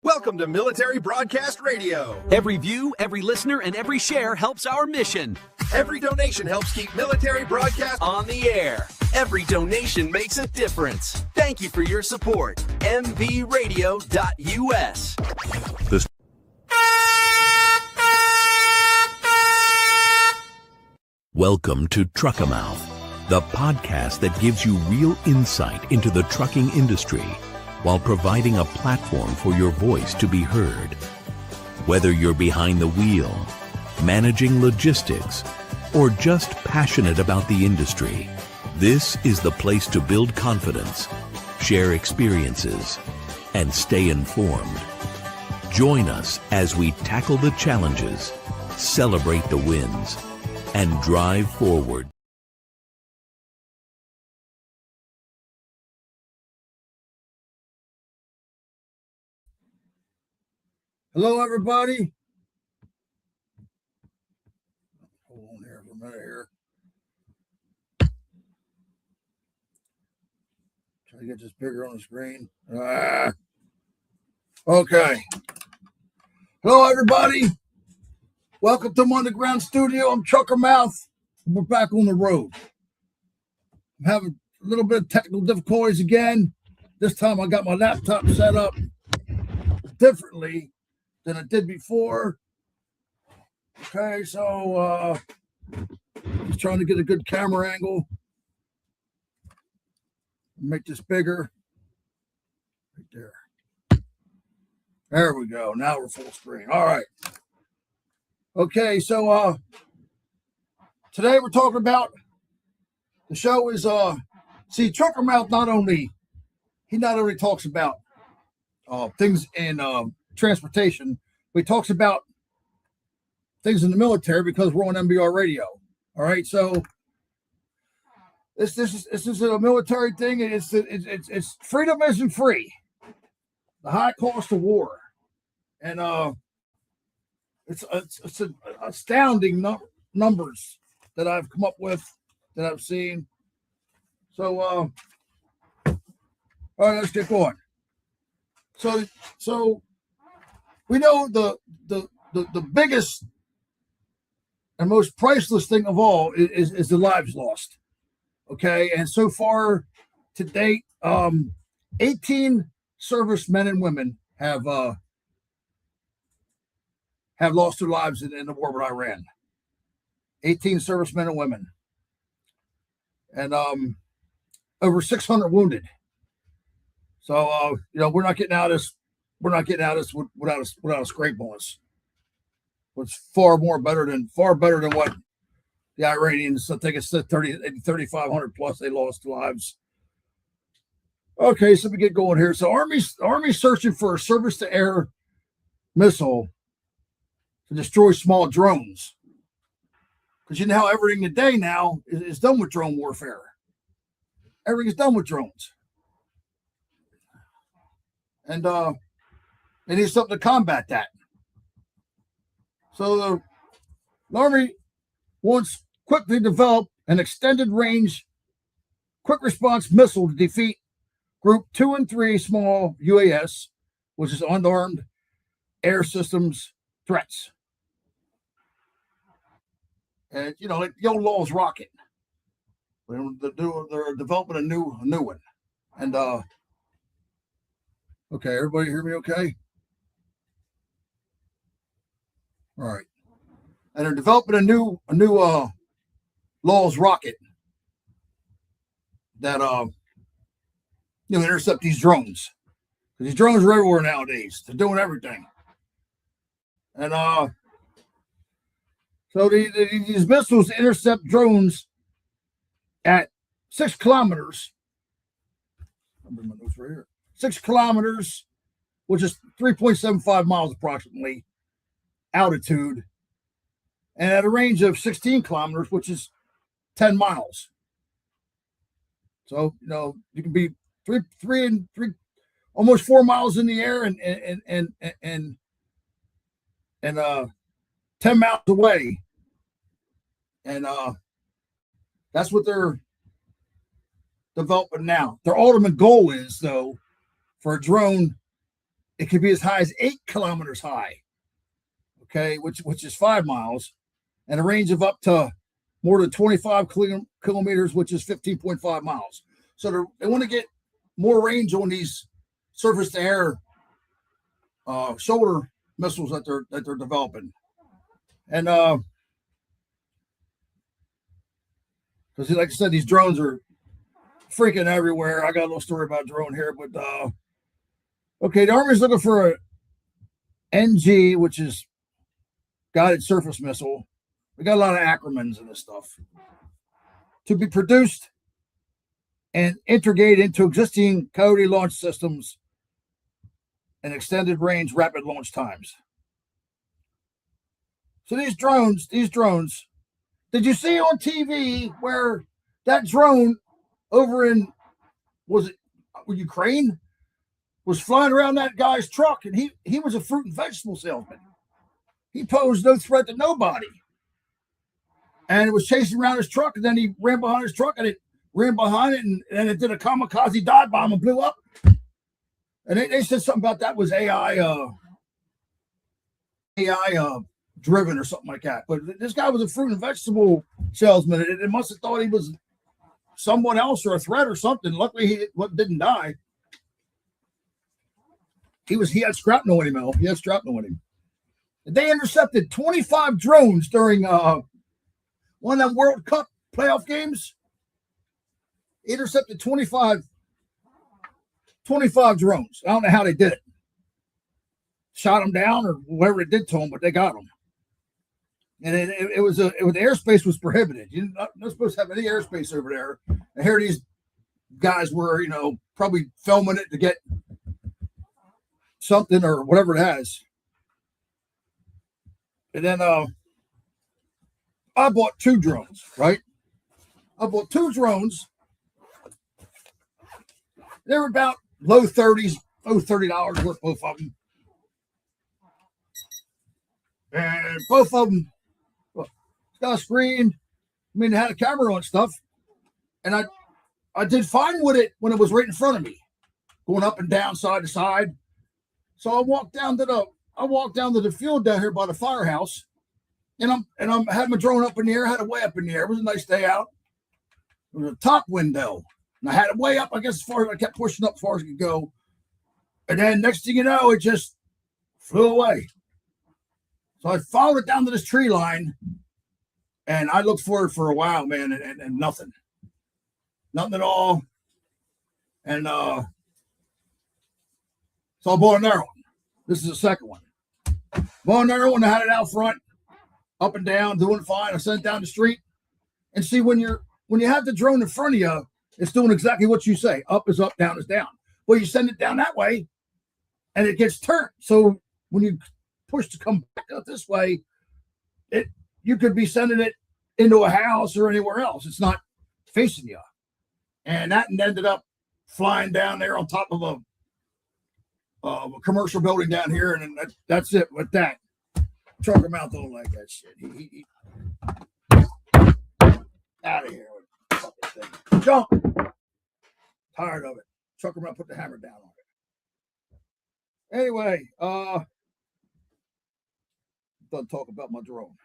Welcome to Military Broadcast Radio. Every view, every listener, and every share helps our mission. Every donation helps keep military broadcast On the air. Every donation makes a difference. Thank you for your support. mvradio.us. Welcome to TruckerMouth, the podcast that gives you real insight into the trucking industry while providing a platform for your voice to be heard. Whether you're behind the wheel, managing logistics, or just passionate about the industry, this is the place to build confidence, share experiences, and stay informed. Join us as we tackle the challenges, celebrate the wins, and drive forward. Hello, everybody. Hold on here for a minute here. Try to get this bigger on the screen. Okay. Hello, everybody. Welcome to my underground studio. I'm TruckerMouth. We're back on the road. I'm having a little bit of technical difficulties again. This time I got my laptop set up differently than I did before. Okay, so just trying to get a good camera angle. Make this bigger. Right there. There we go. Now we're full screen. All right. Okay, so today we're talking about the show is see, TruckerMouth not only talks about things in transportation, but he talks about things in the military because we're on MBR radio. All right, so this is a military thing. It's freedom isn't free. The high cost of war, and it's astounding numbers that I've come up with, that I've seen. So all right, let's get going. So we know the biggest and most priceless thing of all is the lives lost. Okay, and so far to date, 18 servicemen and women have lost their lives in the war with Iran. 18 servicemen and women, and over 600 wounded. So we're not getting out of this. We're not getting out of this without a scrape on us. It's far better than what the Iranians. I think it's 3,500 plus they lost lives. Okay, so we get going here. So Army's searching for a surface-to-air missile to destroy small drones. Because you know how everything today now is done with drone warfare. Everything is done with drones. And they need something to combat that. So the Army wants quickly develop an extended range, quick response missile to defeat Group 2 and 3 small UAS, which is unarmed air systems threats. And like the old Law's rocket. They're developing a new one. And okay, everybody hear me okay? All right. And they're developing a new Law's rocket that intercept these drones. These drones are everywhere nowadays. They're doing everything. And so these missiles intercept drones at 6 kilometers. I'll bring my notes right here. 6 kilometers, which is 3.75 miles approximately altitude, and at a range of 16 kilometers, which is 10 miles. So you can be three, almost 4 miles in the air and 10 miles away, and that's what they're developing now. Their ultimate goal is, though, for a drone it could be as high as 8 kilometers high, okay, which is 5 miles, and a range of up to more than 25 kilometers, which is 15.5 miles. So they want to get more range on these surface-to-air shoulder missiles that they're developing, and because like I said, these drones are freaking everywhere. I got a little story about drone here, but okay, the Army's looking for a NG, which is guided surface missile. We got a lot of acronyms in this stuff, to be produced and integrated into existing Coyote launch systems and extended range rapid launch times. So these drones, did you see on TV where that drone over in, was it Ukraine, was flying around that guy's truck, and he was a fruit and vegetable salesman. He posed no threat to nobody. And it was chasing around his truck, and then he ran behind his truck, and it ran behind it, and it did a kamikaze dive bomb and blew up. And they said something about that was AI driven or something like that. But this guy was a fruit and vegetable salesman. It must have thought he was someone else or a threat or something. Luckily, he didn't die. He had shrapnel in him, He had shrapnel in him. They intercepted 25 drones during one of them World Cup playoff games. Intercepted 25 drones. I don't know how they did it. Shot them down or whatever it did to them, but they got them. And the airspace was prohibited. You're not supposed to have any airspace over there. And here these guys were, probably filming it to get something or whatever it has. And then I bought 2 drones, right? I bought 2 drones. They were about low 30s, $30 worth, both of them. And both of them, got a screen. They had a camera on stuff. And I did fine with it when it was right in front of me, going up and down, side to side. So I walked down to the field down here by the firehouse, and I'm had my drone up in the air, had it way up in the air. It was a nice day out. There was a top window, and I had it way up, I guess, as far as I kept pushing up as far as it could go. And then next thing you know, it just flew away. So I followed it down to this tree line, and I looked for it for a while, man, and nothing at all. And so I bought another one. This is the second one. Bought another one. I had it out front, up and down, doing fine. I sent it down the street, and see when you have the drone in front of you, it's doing exactly what you say. Up is up, down is down. Well, you send it down that way, and it gets turned. So when you push to come back up this way, you could be sending it into a house or anywhere else. It's not facing you. And that ended up flying down there on top of a commercial building down here, and that's it with that. TruckerMouth don't like that shit. He out of here with the fucking thing. Jump. Tired of it. TruckerMouth put the hammer down on it. Anyway, done talk about my drone.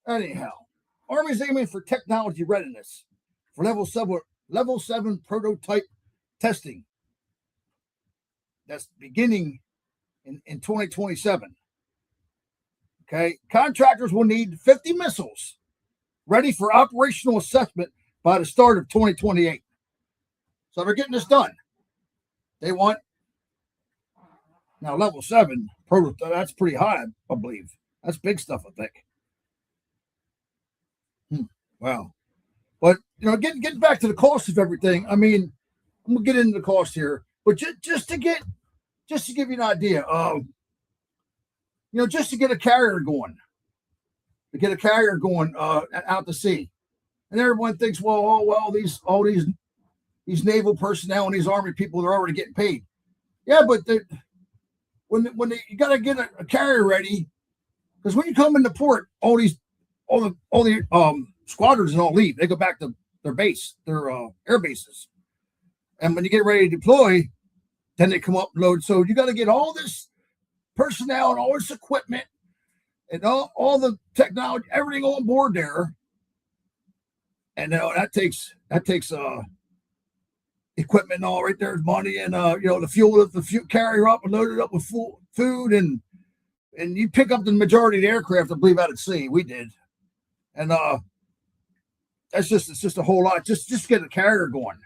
Anyhow, Army's aiming for technology readiness for level 7 prototype testing. That's beginning in 2027. Okay, contractors will need 50 missiles ready for operational assessment by the start of 2028. So they're getting this done. They want now level 7 prototype. That's pretty high, I believe. That's big stuff, I think. Wow. But getting back to the cost of everything. I mean, I'm gonna get into the cost here, but just to give you an idea, just to get a carrier going, out to sea, and everyone thinks, all these naval personnel and these Army people, they're already getting paid. Yeah, but when you got to get a carrier ready, because when you come into port, all the squadrons and all leave. They go back to their base, their air bases. And when you get ready to deploy, Then they come up and load. So you got to get all this personnel and all this equipment and all the technology, everything on board there. And that takes equipment and all right there's money and the fuel carrier up and load it up with food and you pick up the majority of the aircraft I believe out at sea. We did. And it's just a whole lot. Just get a carrier going.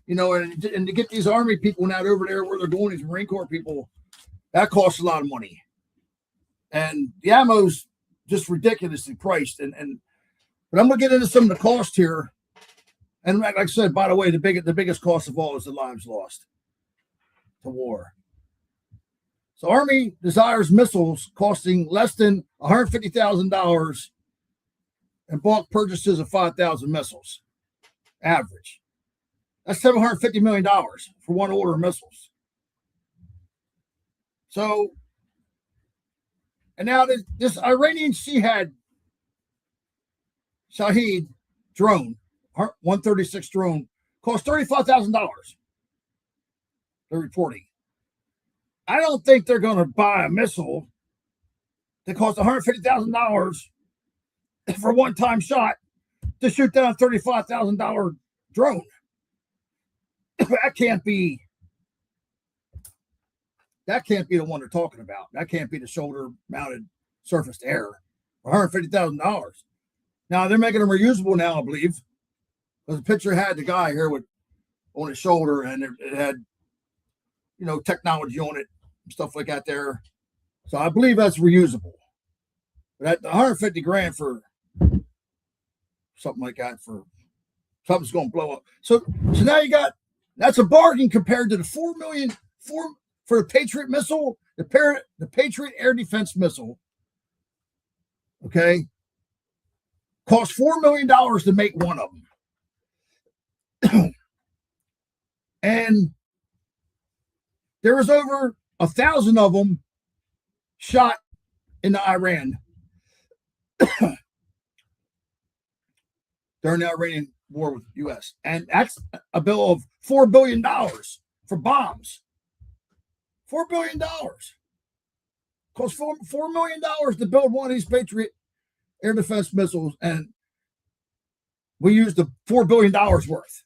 And to get these Army people now over there where they're going, these Marine Corps people, that costs a lot of money. And the ammo's just ridiculously priced. But I'm going to get into some of the cost here. And like I said, by the way, the biggest cost of all is the lives lost to war. So Army desires missiles costing less than $150,000 and bulk purchases of 5,000 missiles, average. That's $750 million for one order of missiles. So, and now this Iranian Shahid drone, 136 drone, cost $35,000. They're reporting. I don't think they're going to buy a missile that costs $150,000 for one-time shot to shoot down a $35,000 drone. That can't be the one they're talking about. That can't be the shoulder-mounted surface-to-air for $150,000. Now they're making them reusable now, I believe. Because the picture had the guy here on his shoulder, and it had, technology on it and stuff like that there. So I believe that's reusable. But at $150,000 for something like that, for something's going to blow up. So now that's a bargain compared to the $4 million for the Patriot missile, the Patriot air defense missile. Okay, cost $4 million to make one of them. And there was over 1,000 of them shot in Iran during the Iranian war with the U.S. And that's a bill of $4 billion for bombs. $4 billion. Cost $4 million to build one of these Patriot air defense missiles, and we used the $4 billion worth.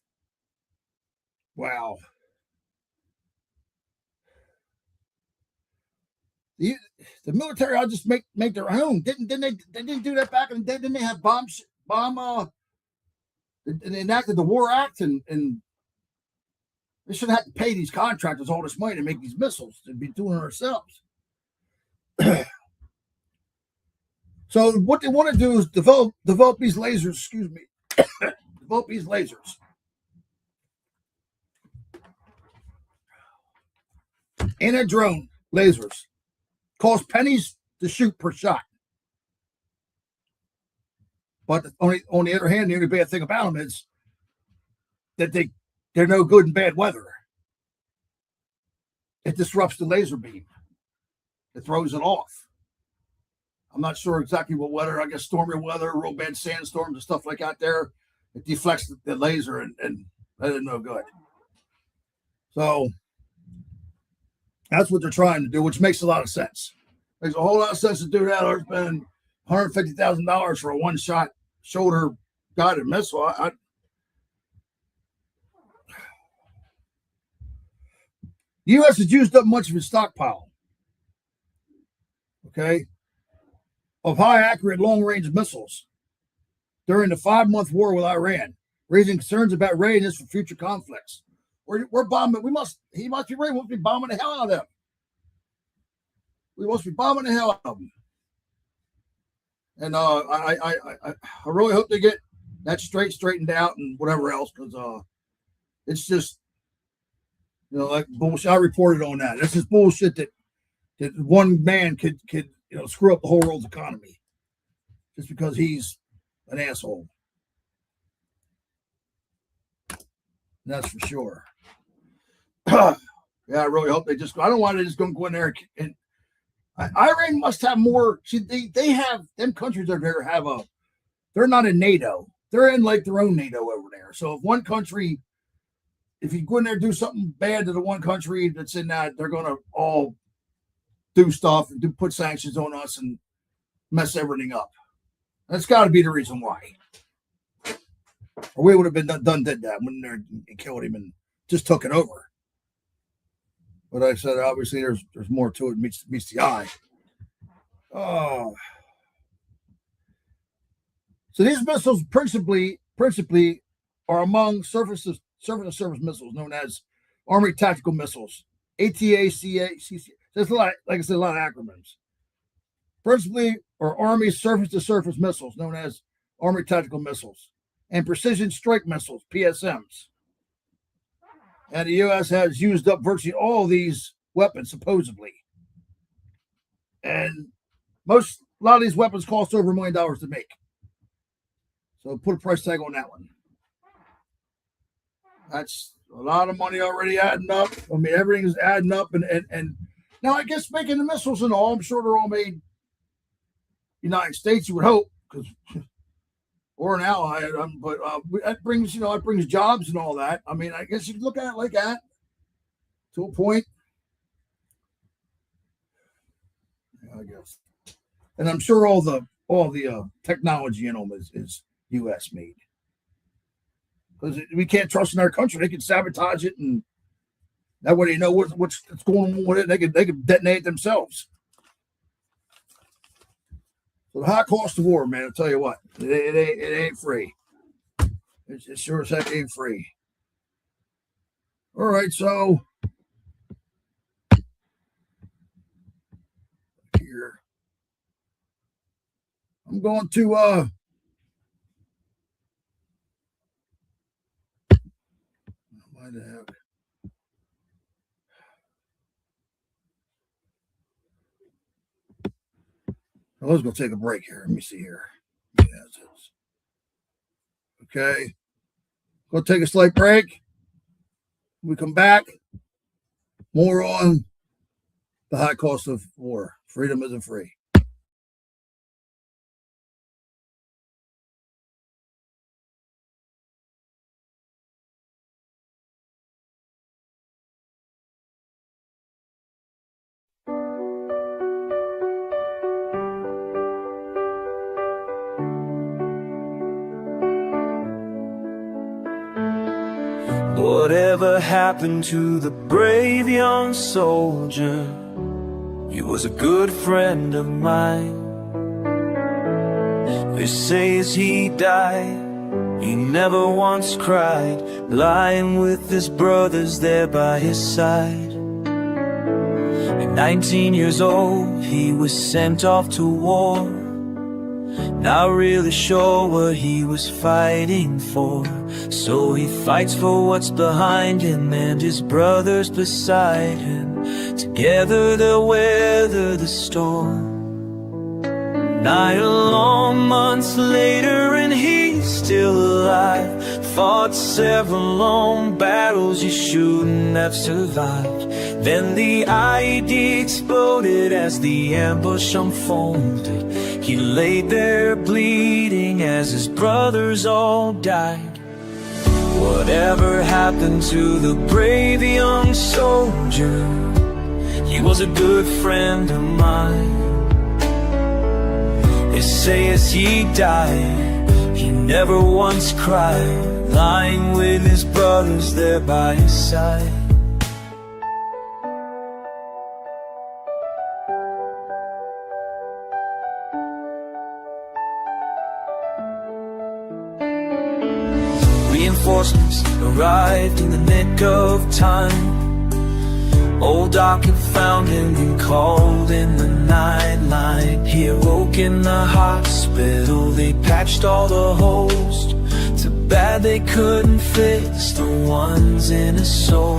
Wow. The military ought to just make their own. Didn't they? They didn't do that back in the day. Didn't they have they enacted the War Act and they should have to pay these contractors all this money to make these missiles. They'd be doing it ourselves. So what they want to do is develop these lasers. Excuse me. Develop these lasers. In a drone, lasers cost pennies to shoot per shot. But on the other hand, the only bad thing about them is that they're no good in bad weather. It disrupts the laser beam. It throws it off. I'm not sure exactly what weather. I guess stormy weather, real bad sandstorms and stuff like that there. It deflects the laser and that is no good. So that's what they're trying to do, which makes a lot of sense. Makes a whole lot of sense to do that or spend $150,000 for a one-shot shoulder-guided missile. The U.S. has used up much of its stockpile, okay, of high-accurate long-range missiles during the 5-month war with Iran, raising concerns about readiness for future conflicts. We're bombing. He must be ready. We must be bombing the hell out of them. We must be bombing the hell out of them. And I really hope they get that straightened out and whatever else, because it's just, like bullshit. I reported on that. This is bullshit that one man could screw up the whole world's economy just because he's an asshole. That's for sure. Yeah, I really hope they just. I don't want to just go in there and Iran must have more. See, they have them countries over there have they're not in NATO. They're in like their own NATO over there. So if one country if you go in there and do something bad to the one country that's in that, they're going to all do stuff and put sanctions on us and mess everything up. That's got to be the reason why. Or we would have been did that when they killed him and just took it over. But I said, obviously, there's more to it meets the eye. Oh. So these missiles principally are among surface-to-surface missiles known as Army Tactical Missiles, ATACA. There's a lot, like I said, a lot of acronyms. Principally are Army surface-to-surface missiles known as Army Tactical Missiles and Precision Strike Missiles, PSMs. And the U.S. has used up virtually all these weapons, supposedly. And a lot of these weapons cost over $1 million to make. So put a price tag on that one. That's a lot of money already adding up. I mean, everything's adding up. And now, I guess making the missiles and all, I'm sure they're all made United States, you would hope, or an ally. But that brings jobs and all that. I mean, I guess you could look at it like that to a point. Yeah, I guess. And I'm sure all the technology in them is U.S. made. Because we can't trust in our country. They can sabotage it, and that way they know what's going on with it. They could detonate it themselves. So the high cost of war, man, I'll tell you what, it ain't free. It sure as heck ain't free. All right, so here I'm going to why the heck? I was going to take a break here. Let me see here. Okay. Going to take a slight break. We come back. More on the high cost of war. Freedom isn't free. Whatever happened to the brave young soldier? He was a good friend of mine. They say as he died, he never once cried, lying with his brothers there by his side. At 19 years old, he was sent off to war, not really sure what he was fighting for. So he fights for what's behind him and his brothers beside him. Together they'll weather the storm. 9 long months later and he's still alive. Fought several long battles you shouldn't have survived. Then the IED exploded as the ambush unfolded. He laid there bleeding as his brothers all died. Whatever happened to the brave young soldier? He was a good friend of mine. They say as he died, he never once cried, lying with his brothers there by his side. Reinforcements arrived in the nick of time. Old Doc had found him and called in the nightline. He awoke in the hospital. They patched all the holes. Too bad they couldn't fix the ones in his soul.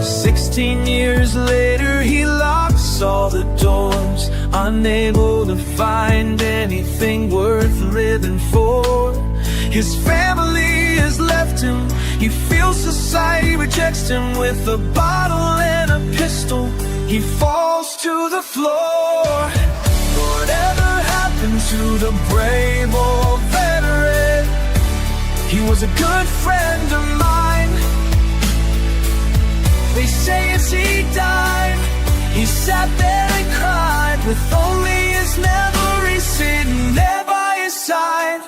16 years later he locks all the doors, unable to find anything worth living for. His family has left him. He feels society rejects him. With a bottle and a pistol, he falls to the floor. Whatever happened to the brave old veteran? He was a good friend of mine. says he died. He sat there and cried with only his memories sitting there by his side.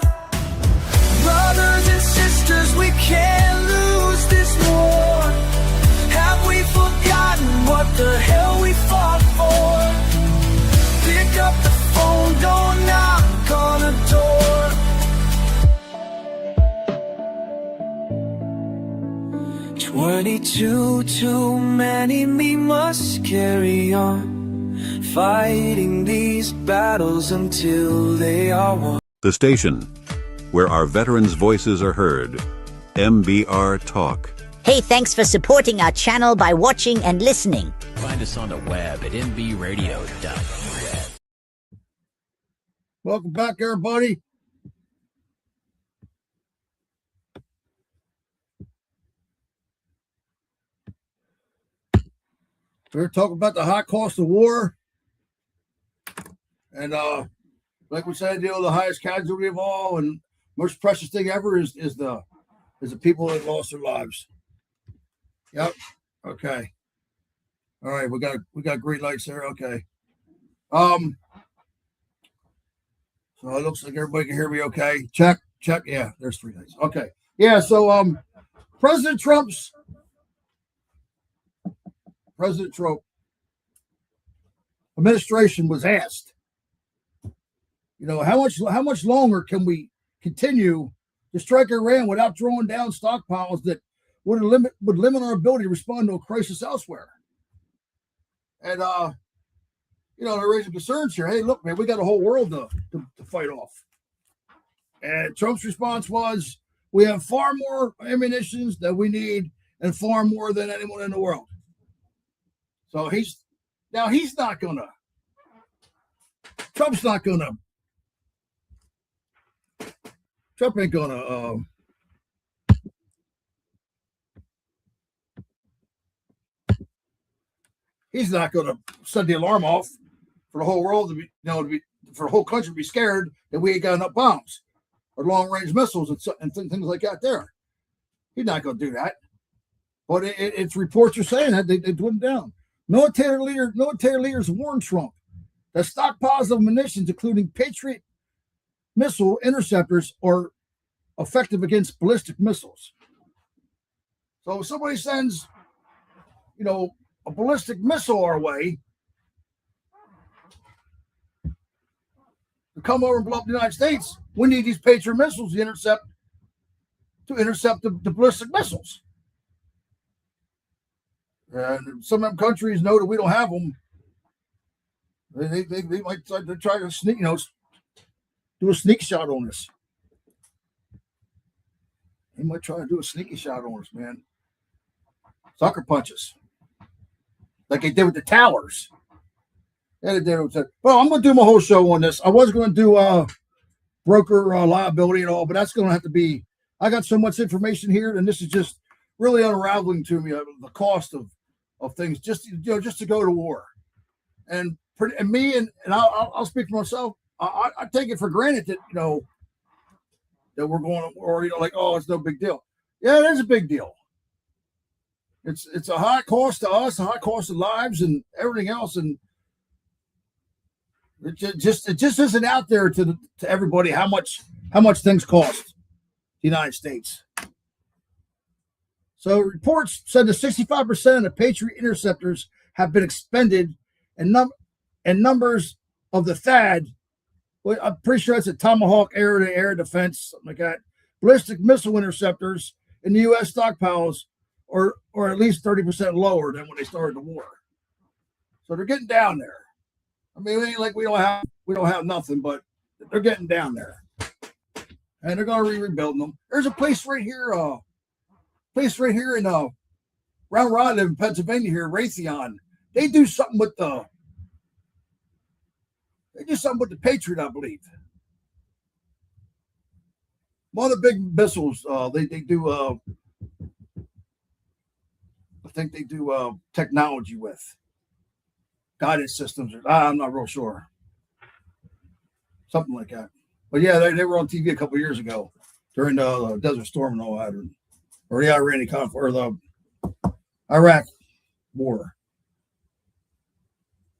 Brothers and sisters, we can't lose this war. Have we forgotten what the hell we fought for? Pick up the phone, don't knock on a door. 22 too many, we must carry on, fighting these battles until they are won. The station where our veterans' voices are heard. MBR Talk. Hey, thanks for supporting our channel by watching and listening. Find us on the web at mbradio.net. Welcome back, everybody. We're talking about the high cost of war. And like we said, the highest casualty of all and most precious thing ever is the people that lost their lives. Yep. Okay. All right, we got green lights there. Okay. So it looks like everybody can hear me okay. Check. Yeah, there's 3 lights. Okay. Yeah, so President Trump administration was asked, how much longer can we continue to strike Iran without drawing down stockpiles that would limit our ability to respond to a crisis elsewhere? And they're raising concerns here. Hey, look, man, we got a whole world to fight off. And Trump's response was, we have far more ammunition than we need and far more than anyone in the world. So Trump's not gonna Trump ain't gonna he's not gonna set the alarm off for the whole world for the whole country to be scared that we ain't got enough bombs or long range missiles and things like that there. He's not gonna do that. But it's reports are saying that they put him down. Military leaders warned Trump that stockpiles of munitions, including Patriot missile interceptors, are effective against ballistic missiles. So if somebody sends, a ballistic missile our way to come over and blow up the United States, we need these Patriot missiles to intercept the ballistic missiles. And some of them countries know that we don't have them. They might try to sneak, do a sneak shot on us. They might try to do a sneaky shot on us, man. Sucker punches, like they did with the towers. Yeah, they did with that. Well, I'm going to do my whole show on this. I was going to do broker liability and all, but that's going to have to be. I got so much information here, and this is just really unraveling to me the cost of things just to go to war. And I'll speak for myself. I take it for granted that that we're going, or oh, it's no big deal. Yeah, it is a big deal. It's a high cost to us, a high cost of lives and everything else, and it just isn't out there to everybody how much things cost the United States. So reports said that 65% of the Patriot interceptors have been expended, and numbers of the THAAD, well, I'm pretty sure it's a Tomahawk air-to-air defense, something like that, ballistic missile interceptors in the U.S. stockpiles or at least 30% lower than when they started the war. So they're getting down there. I mean, it ain't like we don't have nothing, but they're getting down there, and they're going to rebuild them. There's a place right here in around where I live in Pennsylvania here, Raytheon. They do something with the Patriot, I believe. One of the big missiles they do I think they do technology with guidance systems. I'm not real sure. Something like that. But yeah, they were on TV a couple of years ago during the Desert Storm and all that, or the Iranian conflict, or the Iraq war.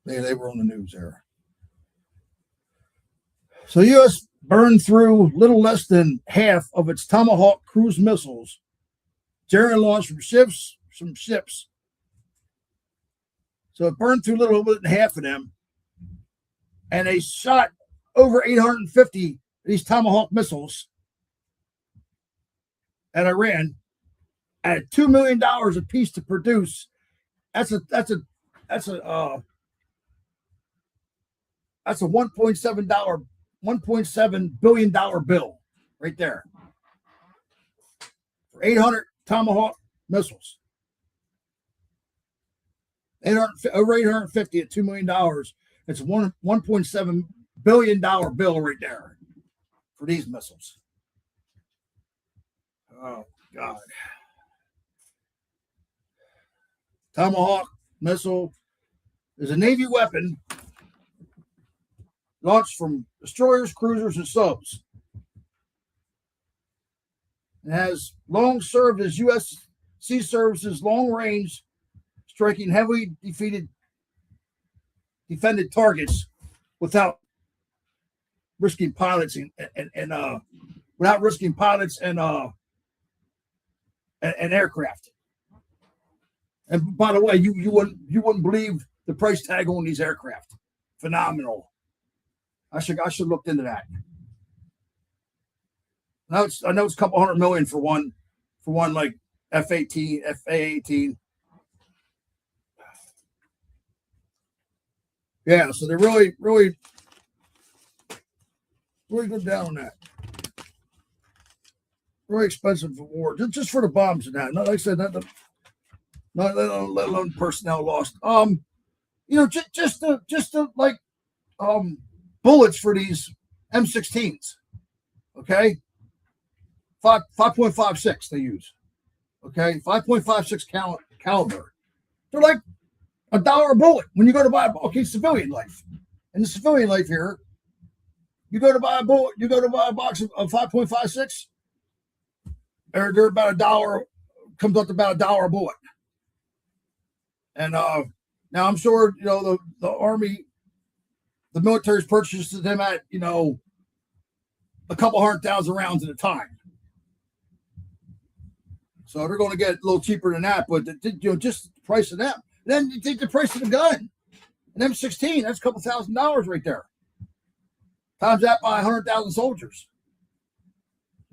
They were on the news there. So U.S. burned through little less than half of its Tomahawk cruise missiles, generally launched from ships. So it burned through a little bit than half of them, and they shot over 850 of these Tomahawk missiles at Iran at $2 million a piece to produce. That's a $1.7 billion bill right there for 800 Tomahawk missiles. Over 850 at $2 million. It's a $1.7 billion bill right there for these missiles. Oh God. Tomahawk missile is a Navy weapon launched from destroyers, cruisers, and subs. It has long served as U.S. Sea Service's long-range, striking heavily defended targets without risking pilots and aircraft. And by the way, you wouldn't believe the price tag on these aircraft. Phenomenal. I should look into that. I know it's a couple $100 million for one like FA-18. Yeah, so they're really good down on that. Really expensive for war, just for the bombs and that. Not like I said, not let alone personnel lost. Just to like bullets for these M16s. Okay, 5.56 they use. Okay, 5.56 caliber. They're like $1 a bullet when you go to buy civilian life. In the civilian life here, you go to buy a bullet, you go to buy a box of 5.56, they're about $1, comes up to about $1 a bullet. And now I'm sure the Army, the military's purchases them at a couple 100,000 rounds at a time. So they're going to get a little cheaper than that, but just the price of them. Then you take the price of the gun. An M16, that's a couple $1,000 right there. Times that by 100,000 soldiers.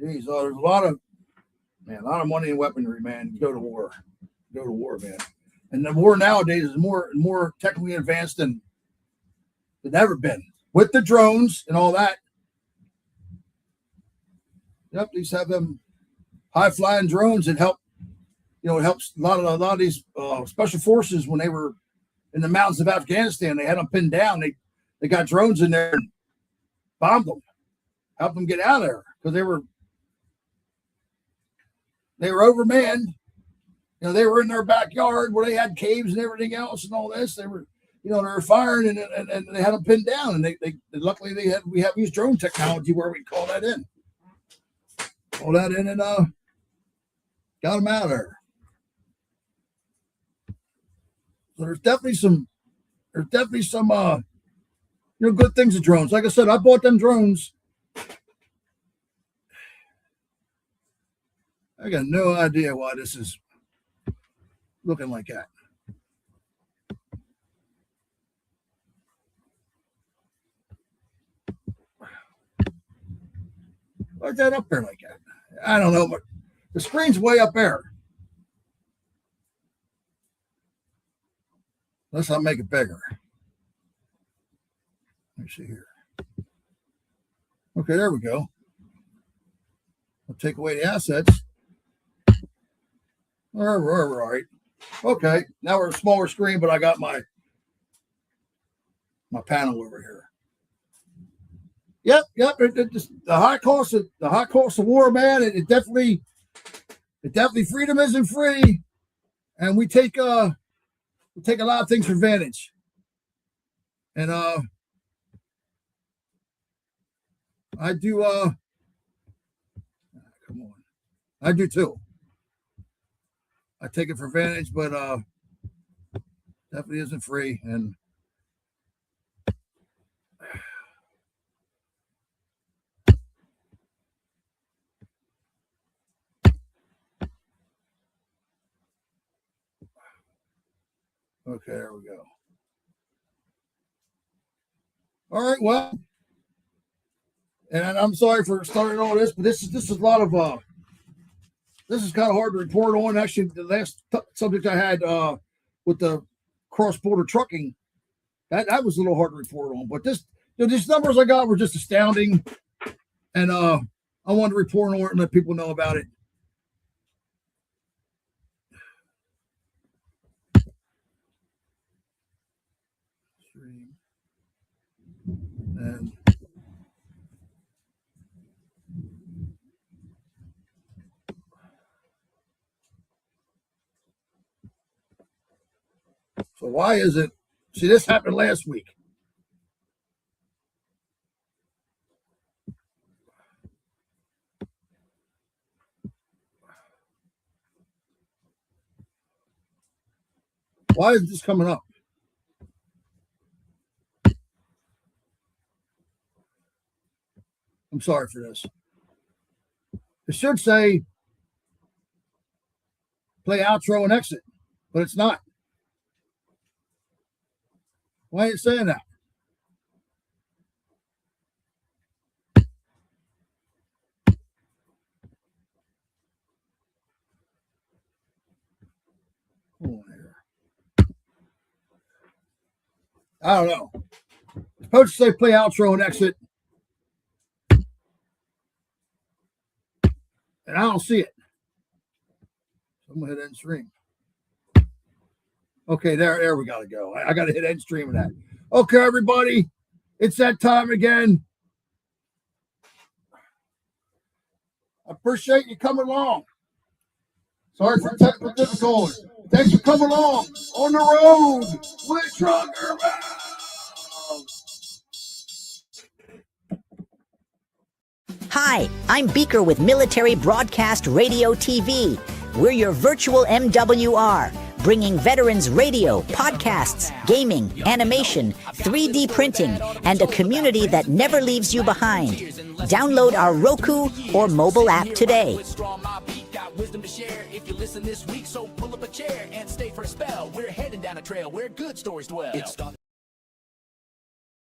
Jeez, there's a lot of money in weaponry, man. Go to war, man. And the war nowadays is more technically advanced than ever been with the drones and all that. Yep, these have them high flying drones that help. It helps a lot of these special forces when they were in the mountains of Afghanistan. They had them pinned down. They got drones in there and bombed them, helped them get out of there because they were overmanned. They were in their backyard where they had caves and everything else and all this. They were firing and they had them pinned down. And they luckily we have used drone technology where we call that in and got them out of there. So there's definitely some good things with drones. Like I said, I bought them drones. I got no idea why this is looking like that. Why's that up there like that? I don't know, but the screen's way up there. Let's not make it bigger. Let me see here. Okay, there we go. I'll take away the assets. We're all right. Okay, now we're a smaller screen, but I got my panel over here. Yep. The high cost of war, man. It definitely freedom isn't free, and we take a lot of things for advantage. And I do come on. I do too. I take it for advantage, but Definitely isn't free. And okay, there we go. All right, well, and I'm sorry for starting all this, but this is a lot of this is kind of hard to report on. Actually, the last subject I had with the cross-border trucking, that was a little hard to report on. But these numbers I got were just astounding, and I wanted to report on it and let people know about it. And so why is it? See, this happened last week. Why is this coming up? I'm sorry for this. It should say play outro and exit, but it's not. Why ain't it saying that? Hold on here. I don't know. It's supposed to say play outro and exit, and I don't see it. So I'm gonna hit end stream. Okay, there we gotta go. I gotta hit end stream of that. Okay, everybody, it's that time again. I appreciate you coming along. Sorry for technical difficulties. Thanks for coming along on the road with TruckerMouth. Hi, I'm Beaker with Military Broadcast Radio TV. We're your virtual MWR, bringing veterans radio, podcasts, gaming, animation, 3D printing, and a community that never leaves you behind. Download our Roku or mobile app today. Wisdom to share if you listen this week, so pull up a chair and stay for a spell. We're heading down a trail where good stories dwell.